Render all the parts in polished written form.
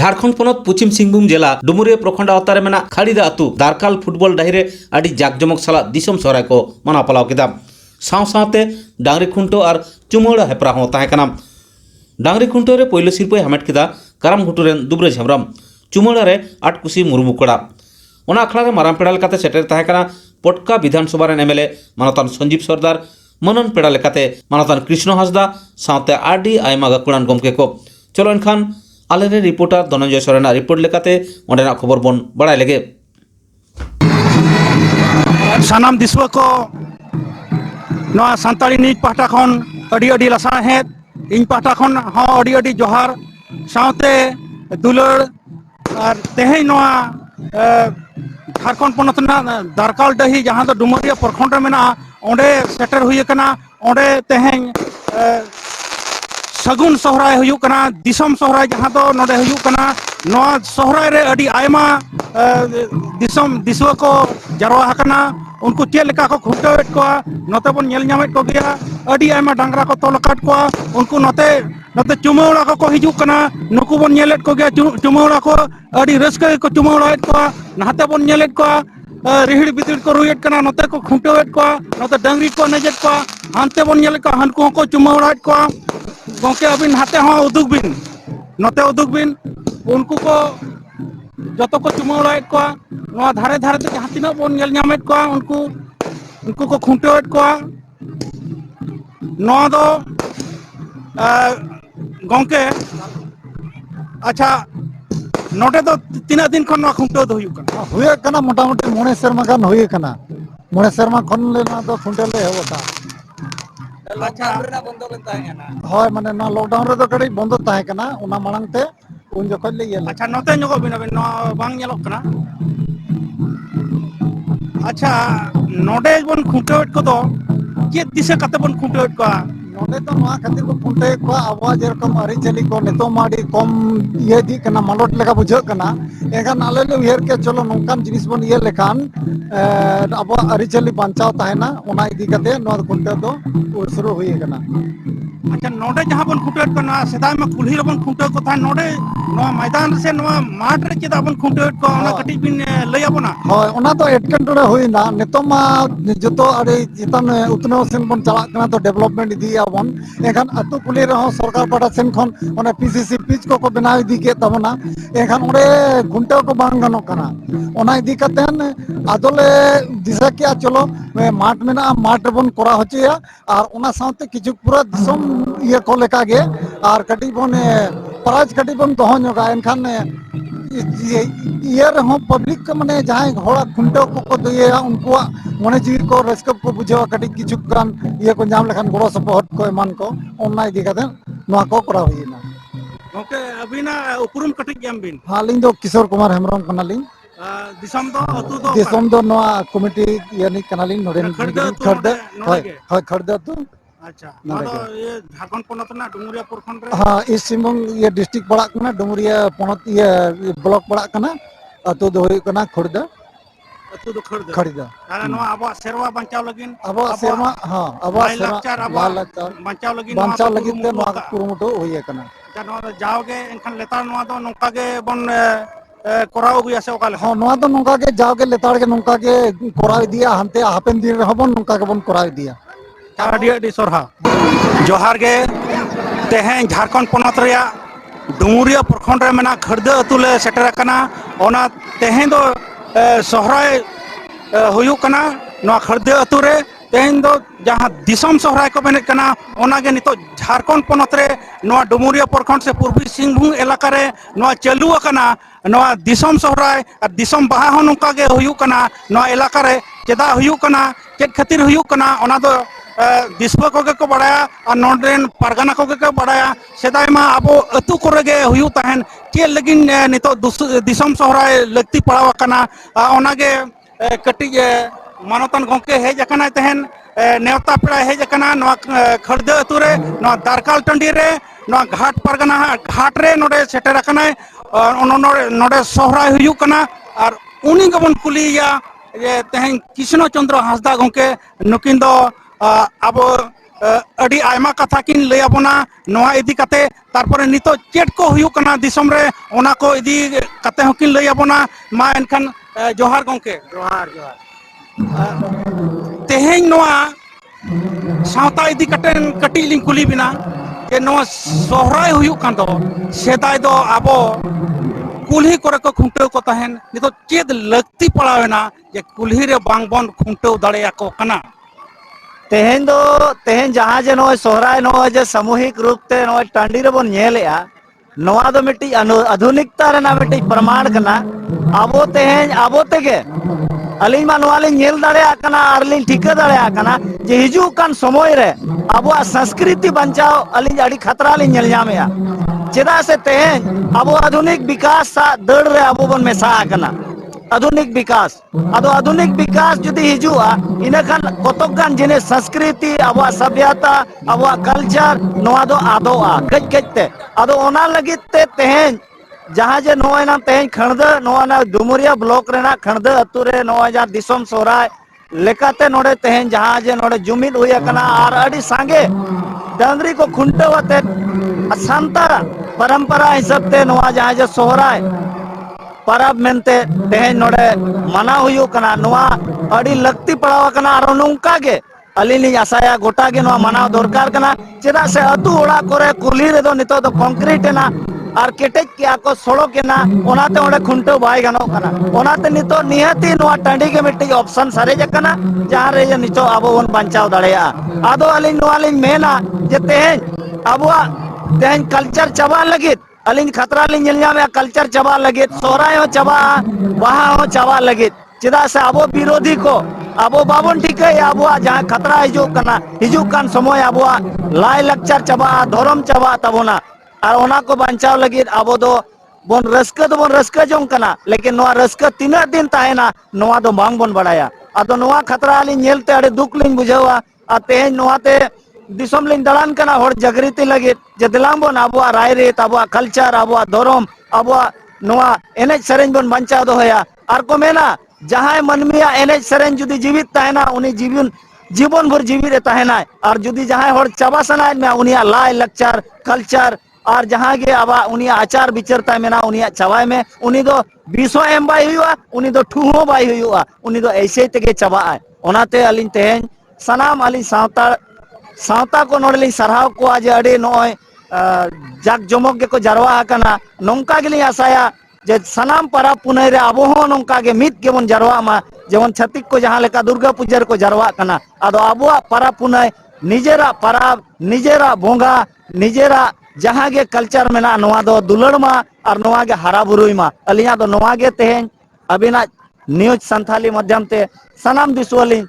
झारखंड पनत पश्चिम सिंहभूम जिला डुमुरिया प्रखंड आवतारे मेना खाड़ीदा आतु दारकाल फुटबल डाहिरे आड़ी जाकजमक साला दिसम सोहराय को मना पलाव केदा साव सावते डांगरी खुंटो और चुमौड़ा हेपरा हो ताहेकना डांगरी खुंटो रे पहिलो सिरपय हामेट केदा काराम घुटुरेन दुबरेज हेमब्रम चुमौड़ा रे आटकुसी मुर्मू कोड़ा ओना अखड़ा रे माराम पेड़ा लेकाते सेटेर ताहेकना पटका विधानसभा रेन एमएलए मानतान संजीव सरदार मनन पेड़ा लेकाते मानतान कृष्ण हासदा सावते आडी आयमा गाकुड़ान गमके को चलो एनखान आलेरे रिपोर्टर धनंजय सोरेना रिपोर्ट लेकाते ओंडेना खबर बन बड़ाय लेगे सानाम दिसवा को नवा सांताली न्यूज पाहटा खन अडी अडी लासा हेत इन पाहटा खन हो अडी अडी जोहार सावते दुलड़ और तेहे नवा झारखंड पनतना दारकाल डही जहां दो डुमरिया प्रखंड मेना ओंडे सेटर हुई कना ओंडे तेहें सगुन सोहराय हुई कना दिसम सोहराय जहां दो नोडे हुई कना नवा सोहराय रे अडी आयमा दिसम दिसवा को जरवा हकना उनको चेल लेका को खुंटावेट को नते बन नेल ᱧᱟᱢᱮᱫ को गया अडी आयमा डांगरा को तोलकाट को उनको नते नते चुमौड़ा को हिजू कना नुकु बन नेलेट को गया चुमौड़ा को अडी रस्के को चुमौड़ाएट को नहाते बन नेलेट को रिहिड़ बितिड़ को रुएट कना नते को खुंटावेट को नते डांगरी को नजेट को हानते बन नेलेट को हानको को चुमौड़ाएट को गोके अबिन हाते हो उदुग बिन नते उदुग बिन उनको को जतो को चुमौड़ाएट को नवा धारे धारे ते जहां तिना बन नेल ᱧᱟᱢᱮᱫ को उनको को खुंटावेट को नवा दो गोके अच्छा नोटे तो तीना दिन खन नवा खुंटो दो हुए कना मोटा मोटी मोने शर्मा गान हुए कना मोने शर्मा खन लेना तो खुंटे ले होता लॉकडाउन रे ना बंद लेन ताहेना होय माने ना लॉकडाउन रे तो कड़ी बंद ताहेकना उना मांग ते उन जखन ले येला अच्छा नते ᱧᱚᱜᱚ बिना नो बांग ᱧᱮᱞᱚᱜ कना अच्छा नोडे बन खुंटेट को तो के दिसे कते बन खुंटेट को नोडे तो नवा खातिर को खुंटे को आवाज जेरकम अरि चली को नेतो माडी कम ये दी कना मलोट लेका बुझो कना एगन आले ले उहेर के चलो नोंकान जिनिस बन ये लेखान अब अरि चली बांचाव ताहेना ओना इदी कते नो खुंटे दो शुरू हुई कना अच्छा नोडे जहां बन खुंटेट कना सेदाय में कुल्ही रे बन खुंटे को था नोडे नो मैदान से नो माठ रे चेदा बन खुंटेट को ओना कटी बिन लय आबोना होय ओना तो एटकेंटोड़े हुईना नेतो मा जतो अरे चितान उतनो सेन बन चला कना तो डेवलपमेंट इदी आबन एखान अतु कुली रे हो सरकार पाटा सेन खन ओना पीसीसी पिच को बनाव इदी के तबना एखान ओरे खुंटे को बांग गानो कना ओना इदी कतेन आदोले दिशा के चलो माठ मेना माठ बन कोरा होचिया और ओना साथे किछु पूरा दिसम ये को लेका गे और कटी बन प्राइज कटी बन तो होगा एनखान ये रहो पब्लिक के माने जहां घोड़ा खुंटो को दिए उनको मने जीव को रस्क को बुझेवा कटी किछु गान ये को नाम लेखान गोड़ो सपोर्ट को मान को ओना इदी कते नोआ को करा हुईना ओके अबिना उपरुम कटी गेम बिन हालिंग दो किशोर कुमार हेमरम कनालिंग दिसम दो अतु दो दिसम दो नोआ कमिटी यानी कनालिन नोडेन खड़दा अतु खड़दा नोडे के हाय खड़दा तो अच्छा नोडे नोडे ये झारखंड पोनत ना डुंगरिया प्रखंड रे हाँ इस सिंबंग ये डिस्ट्रिक्ट पड़ा कना डुमरिया पोनत ये ब्लॉक पड़ा कना अतो दो हुई कना खड़दा अतु दो खड़दा खड़दा तारा नो आबो सेरवा बंचाव लगिन अब सेरमा हाँ अब सेरमा लाइलाकचार आबो लाल लाचार बंचाव लगिन बांचा नोआ लगित ते कुरुमुटु नोआ का कुरुमुटो हुई कना जाओगे इनखान लेतार नोआ दो नोका के बन कोराव अगुया से ओकाल हाँ नोआ तो नोका के जाओगे लेताड़ के नोका के कोराव दिया हंते हापेन दिन रहबन नोका के बन कोराव दिया अडी सोरहा जोहार गे तेहें झारखंड पोनत रेया डुंगरिया प्रखंड रे मेना खड़दा अतु ले सेटर कना ओना तेहें दो सोहराय हुयु कना नोआ खड़दा अतु रे तेहें दो जहां दिसम सोहराय को मेने कना ओना गे नितो झारखंड पोनत रे नोआ डुंगरिया प्रखंड से पूर्वी सिंहभूम इलाका रे नोआ चालू कना नोआ दिसम सोहराय और दिसम बाहा हो नोका गे हुयु कना नोआ इलाका रे चेदा हुयु कना चेद खातिर हुयु कना ओना दो दिसवा कोगे को बढ़ाया और नोडेन परगना कोगे को बढ़ाया सेदाय मा अबो अतु कोरेगे हुयु तहन के लगिन नितो दिसम सोहराय लगती पड़ाव कना ओनागे कटी मानतन गोंके हेज कना तहन नेवता पेड़ा हेज कना नोआ खड़दा अतु रे नोआ दारकाल टंडी रे नोआ घाट परगना घाट रे नोडे सेटर कना नोडे सोहराय हुयु कना और उनी गबन कुलिया ये तहन कृष्ण चंद्र हांसदा गोंके नुकिन दो अब अड़ी आयमा कथा किन लय आबोना नोआ इदी कते तारपरे नितो चेट को हुयु कना दिसम रे ओना को इदी कते हकिन लय आबोना मा एनखान जोहार गोंके जोहार जोहार तेहें नोआ सावता इदी कटे कटी लिंग कुली बिना जे नोआ सोहराय हुयु कान दो सेदाय दो आबो कुल्ही करे को खुंटो को तहन नितो चेद लगती पड़ावेना जे कुल्ही रे बांगबन खुंटो दाड़ेया को कना तेहें जहाँ जे नोय सोहराय नोय जे सामूहिक रूप ते नोय टांडी रे बन नेलेया नोआ दो मिट्टी आधुनिकता रेना मिट्टी प्रमाण कना आबो तेहें आबो तेगे अलिंग मा नोआ लिंग नेल दाड़ेया कना आर लिंग ठिका दाड़ेया कना जे हिजू कान समय रे आबो संस्कृति बंचाव अलिंग अड़ी खतरा लिंग नेल ᱧᱟᱢᱮया चेदा से तेहें आबो आधुनिक विकास सा दड़ रे आबो बन मेसा कना आधुनिक विकास अदो आधुनिक विकास जुदी हिजुआ इना खान कतक गान जिने संस्कृति अब सभ्यता अब कल्चर नोआ दो आदोआ गज गजते अदो ओना लगित ते तेहें जहाँ जे नोआ ना तेहें खणदा नोआ ना डुमरिया ब्लॉक रेना खणदा अतु रे नोआ जा दिसम सोहराय लेकाते नोडे तेहें जहाँ जे नोडे जुमिद हुई कना आर अड़ी सांगे डांगरी को खुंटवाते सांतार परंपरा हिसाब ते नोआ जहाँ जे सोहराय परब मेनते तेहें नोडे मना हुयु कना नोआ अड़ी लगती पड़ाव कना आरो नोंका गे अलिनी आसाया गोटा गे नोआ मना दरकार कना चेदा से अतु ओड़ा करे कुली रे दो नितो दो कंक्रीट ना आर केटेज के आको सड़ो के ना ओनाते ओडे खुंटो बाय गानो कना ओनाते नितो निहाती नोआ टांडी के मिट्टी ऑप्शन सारे कना जहां रे नितो आबो बन बंचाव दाड़ेया आदो अलिन नोआ लिन मेना जे तेहें आबो तेहें कल्चर चबा लगित अलिंग खतरा लिंग में कल्चर चबा लगे सोहराय हो चबा वहाँ हो चबा लगे चेदा से आबो विरोधी को आबो बाबन ठीक है आबो जहाँ खतरा हिजू कान समय आबो लाई लक्चर चबा धर्म चबा तबोना और ओना को बंचाव लगे आबो दो बन रस्का जों कना लेकिन नोआ रस्का तीना दिन ताहेना नोआ दो बांग बन बढ़ाया अदो नोआ खतरा लिंग नेलते अड़े दुख लिंग बुझावा आ तेहें नोआते दिसम लिंग दलान कना होड़ जागृति लगे जे दिलाम बन आबो राय रीत आबो कल्चर आबो धर्म आबो नोआ एनेज सरेंज बन बंचा दोया आर को मेना जहां मनमिया एनेज सरेंज जुदी जीवित ताहेना उनी जीवन भर जीवित ताहेना और जुदी जहां होड़ चाबा सनाय में उनिया लाय लक्चर कल्चर और जहां गे आबा उनिया आचार विचारता मेना उनिया चबाय में उनी दो बीसो एम बाय हुआ उनी दो ठूहो बाय हुआ उनी दो ऐसे तेगे चबा ओनाते अलिन तेहें सनाम अलिन सावता को नोडलिंग सरहाव को आज अड़े नोय जाक जमक के को जरवा कना नोंका गेली आसाया जे सनाम परा पुनय रे आबो हो नोंका गे मित के बन जरवा मा जेवन छतिक को जहां लेका दुर्गा पूजा को जरवा कना आदो आबो परा पुनय निजेरा पराब निजेरा बोंगा निजेरा जहां गे कल्चर मेना नोआ दो दुलड़ मा और नोआ गे हरा बुरुई मा अलिया दो नोआ गे तेहें अबिना न्यूज संथाली माध्यम ते सनाम दिसवली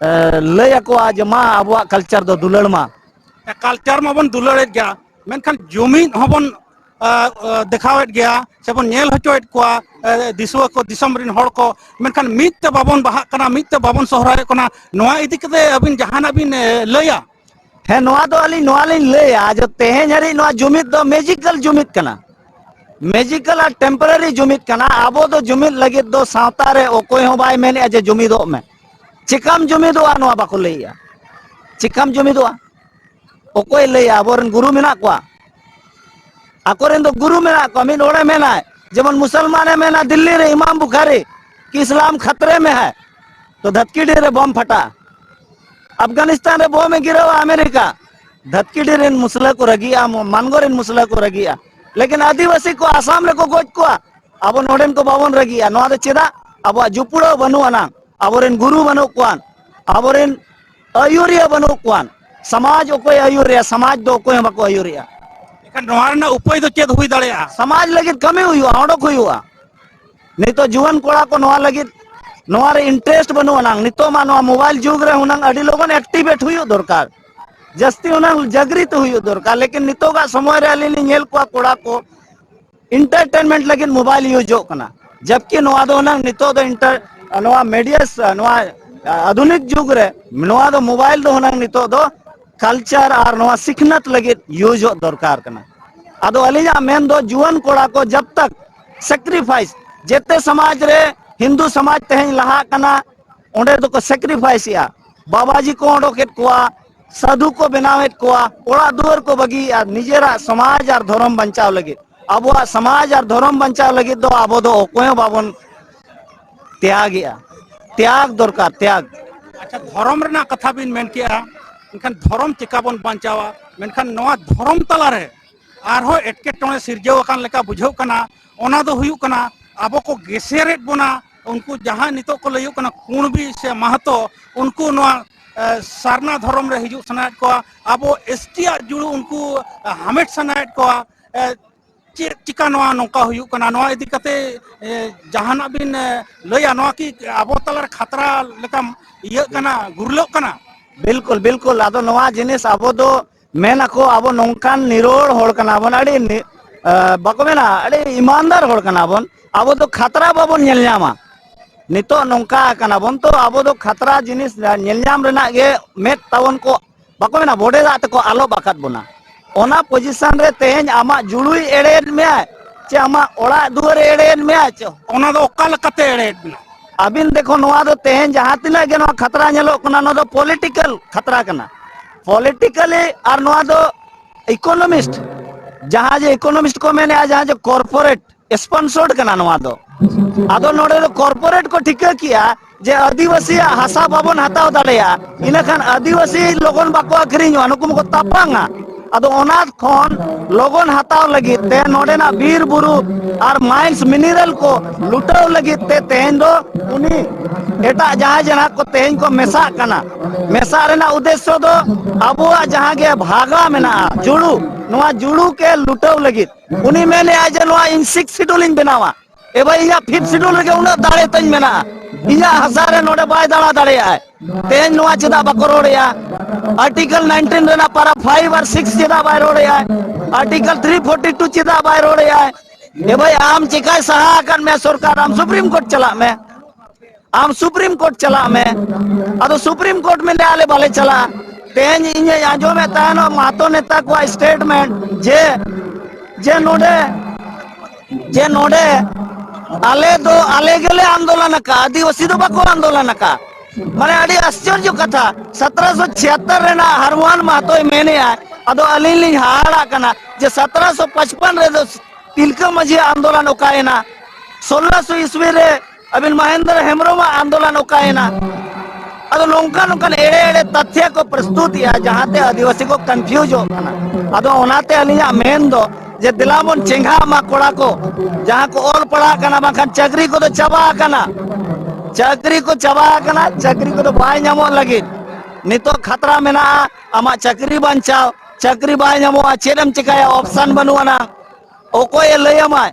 लय को आज मा आबो कल्चर दो दुलड़ मा कल्चर मा बन दुलड़ गया मेनखान जुमिद हबन देखावेद गया सेबन नेल हचोएद कोआ दिसुआ को दिसम रिन हड़ को मेनखान मिदते बाबन बाहा कना मिदते बाबन सोहराय कना नोआ इदि कते अबिन जहाना बिन लया है नोआ दो अली नोआ लिन लया जो तेहेन हरी नोआ जुमित दो मैजिकल जुमित कना मैजिकल और टेम्पररी जुमित कना आबो दो जुमित लगित दो सावता रे ओकोय हो बाय मेने अजे जुमिदो में चिकम जुमिदोआ नोआ बाको लया चिकम जुमिदोआ ओकोय लया आबोरन गुरु मेना कोआ आकोरेन दो गुरु मेना को मिन ओड़े मेना जेमन मुसलमान मेना दिल्ली रे इमाम बुखारी कि इस्लाम खतरे में है तो धतकीडी रे बम फटा अफगानिस्तान रे बम गिरा अमेरिका धतकीडी रे मुसला को रगिया मानगोर मुसला को रगिया लेकिन आदिवासी को आसाम रे को गोज को अब नोडेन को बावन रगिया नोआ दे चेदा अब जुपुड़ो बनु अना अबोरेन गुरु बनु कोआन अबोरेन अयुरिया बनु कोआन समाज ओकोय अयुरिया समाज दो ओकोय बको अयुरिया एखान नोआ रना उपाय दो चेद हुई दाड़ेया समाज लगित कमी हुआ ओडोक हुआ नहीं तो जुवन कोड़ा को नोआ लगित नोआ रे इंटरेस्ट बनु अना नितो मा नोआ मोबाइल जुग रे हुनंग अडी लोगन एक्टिवेट हुई दरकार जस्ती हुनंग जागृत हुई दरकार लेकिन नितो का समय रे अली नेल को कोड़ा को इंटरटेनमेंट लगित मोबाइल यूज हो कना जबकि नोआ दो हुनंग नितो दो इंटर नोआ मीडिया नोआ आधुनिक जुग रे नोआ दो मोबाइल दो हुनंग नितो दो कल्चर और नोआ सिखनत लगित यूज हो दरकार कना अदो अलीजा मेन दो जुवन कोड़ा को जब तक सेक्रीफाइस जेते समाज रे हिंदू समाज तेहन लहा कना ओंडे दो को सेक्रीफाइस या बाबाजी को ओडोकेत कोआ साधु को बनावेत कोआ ओड़ा दुआर को बगी निजेरा समाज और धर्म बंचाव लगित अब समाज और धर्म बंचाव लगित दो आबो दो ओकोय बाबन त्याग दरकार त्याग अच्छा धर्म रना कथा बिन मेन किया मेनखान धर्म चिका बन बंचावा मेनखान नोआ धर्म तला रे आरहो एटकेटोणे सिरजेव अकान लेका बुझाव कना ओना दो हुयु कना आबो को गेसेरेट बोना उनको जहां नितो को लयु कना कुणबी से महतो उनको नोआ सारना धर्म रे हिजु सनायत को आबो एसटी जुड़ू उनको हमेट सनायत को चिका नोआ नोका हुयु कना नोआ इदी कते जहाना बिन लया नोआ की आबो तला खतरा लेका इया कना गुरलो कना बिल्कुल बिल्कुल आदो नोआ जिनिस आबो दो मेना को आबो नोंकान निरोड़ होड़ कना बन अड़ी बाको मेना अड़ी ईमानदार होड़ कना बन आबो दो खतरा बाबन नेल न्यामा नितो नोंका कना बन तो आबो दो खतरा जिनिस नेल न्याम रेना गे मेट तावन को बाको मेना बोडे दात को आलो बाकत बोना ओना पोजीशन रे तेज आमा जुड़ुई एड़ेन में चे आमा ओड़ा दुआर एड़ेन में चे ओना दो ओका लकते एड़ेन में अबिन देखो नोआ दो तेज जहां तिना गे नोआ खतरा नेलो कना नो दो पॉलिटिकल खतरा कना पॉलिटिकली और नोआ दो इकोनॉमिस्ट जहां जे इकोनॉमिस्ट को मैंने आज जहां जो कॉर्पोरेट स्पॉन्सर्ड कना नोआ दो आदो नोडे दो कॉर्पोरेट को ठिका किया जे आदिवासी हासा बाबन हताव दाड़ेया इना खान आदिवासी लोगन बाको अखरिन अनुकुम को तापांगा अदो ओनाथ खोन लोगन हताव लगी ते नोडेना बीर बुरु और माइंस मिनरल को लुटाव लगी ते तेहन दो उनी एटा जहां जना को तेहन को मेसा कना मेसा रेना उद्देश्य दो अबो जहां के भागा मेना जुड़ू नोआ जुड़ू के लुटाव लगी उनी मैंने आज नोआ इन 6 शेड्यूलिंग बनावा ए भाई या 5th शेड्यूल रे उना दाड़े तन मेना इया हजारे नोडे बाय दाड़ा दाड़े आए तेहन नोआ चदा बकरोड़या आर्टिकल 19 रेना पारा 5 और 6 चदा बाय रोड़या आर्टिकल 342 चदा बाय रोड़या ए भाई आम चिकाय सहा कन में सरकार आम सुप्रीम कोर्ट चला में आम सुप्रीम कोर्ट चला में अदो सुप्रीम कोर्ट में ले आले वाले चला तेज इने आजो में तानो मातो नेता को स्टेटमेंट जे नोडे आले गेले आंदोलन का आदिवासी दो बाको आंदोलन का माने अड़ी आश्चर्य कथा 1776 रेना हरवान महतो मेने आए अदो अलिली हाड़ा कना जे 1755 रे दो तिलका मझी आंदोलन ओकायना 1600 ईस्वी रे अबिन महेंद्र हेम्ब्रम आंदोलन ओकायना अदो नोंका नोंकन एड़े एड़े तथ्य को प्रस्तुत या जहां ते आदिवासी को कंफ्यूज हो कना अदो ओनाते अलिया मेन दो जे दिलामन चेंगा मा कोड़ा को जहां को ओल पड़ा कना बाखन चक्री को तो चबा कना चक्री को तो बाय नामो लगी नितो खतरा मेना आमा चक्री बंचाव चक्री बाय नामो चेदम चिकाया ऑप्शन बनुआना ओकोय लयमाय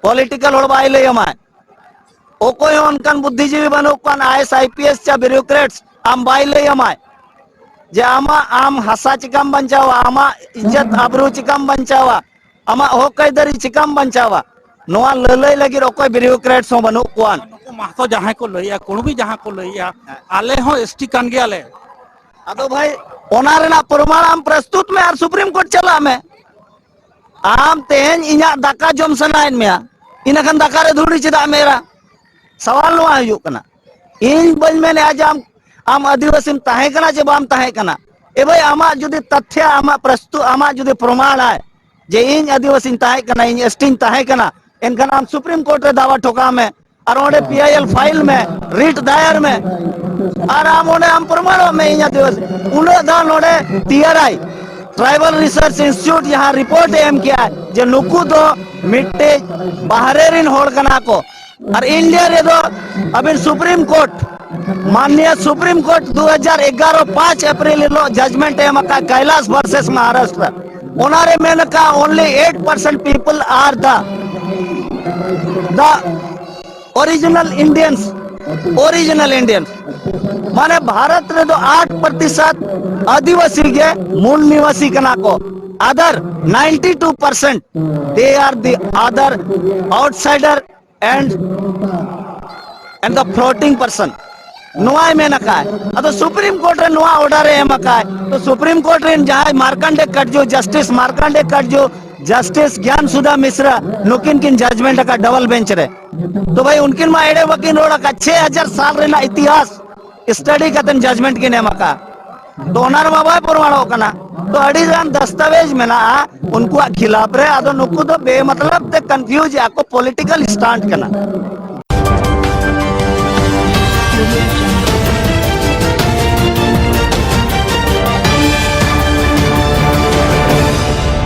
पॉलिटिकल होड़ बाय लयमाय ओकोय उनकन बुद्धिजीवी बनुकान आईएएस आईपीएस चा ब्यूरोक्रेट्स आम बाय लयमाय जे आमा आम हसा चिकम बंचावा आमा इज्जत आबरू चिकम बंचावा आमा हक आइदारी चिकाम बंचावा नोआ ललई लगी ओकय ब्यूरोक्रेट्स हो बनु कोआन महतो जहाँ को लैया कोनो भी जहाँ को लैया आले हो एसटी कान गया ले अदो भाई ओना रेना प्रमाण आम प्रस्तुत में और सुप्रीम कोर्ट चला में आम तेहन इना दाका जम सनाइन में इनखन दाका रे धुड़ी चेदा मेरा सवाल नोआ हुयुग कना इन बज में आज आम आदिवासी ताहे कना जे बाम ताहे कना ए भाई आमा जुदी तथ्य आमा प्रस्तुत आमा जुदी प्रमाण है जे इन आदिवासी ताहे कना इन एसटी ताहे कना इनखन आम सुप्रीम कोर्ट रे दावा ठोका में और ओडे पीआईएल फाइल में रिट दायर में और आम ओडे आम प्रमाण में इन आदिवासी उनो दा नोडे टीआरआई ट्राइबल रिसर्च इंस्टीट्यूट यहाँ रिपोर्ट एम किया है जे नुकु दो मिट्टे बाहरे रिन होड़ कना को और इंडिया रे दो अभी सुप्रीम कोर्ट माननीय सुप्रीम कोर्ट 2011 5 अप्रैल लो जजमेंट एम का कैलाश वर्सेस महाराष्ट्र ओनारे मेन का only 8% people are the original Indians माने भारत रे दो 8% आदिवासी के मूल निवासी कना को other 92% they are the other outsider and the floating person नुआ में नका अतो सुप्रीम कोर्ट रे नुआ ऑर्डर एम का तो सुप्रीम कोर्ट रे जहां मार्कंडे कटजो जस्टिस मार्कंडे कटजो जस्टिस ज्ञान सुधा मिश्रा नुकिन किन जजमेंट का डबल बेंच रे तो भाई उनकिन मा एडे वकील रोड़ा का 6000 साल रेना इतिहास स्टडी कतन जजमेंट किन एम का तो ओनर बाबा परमाणु कना तो अड़ी गान दस्तावेज में ना उनको खिलाफ रे अदो नुकु तो बेमतलब ते कंफ्यूज आको पॉलिटिकल स्टंट कना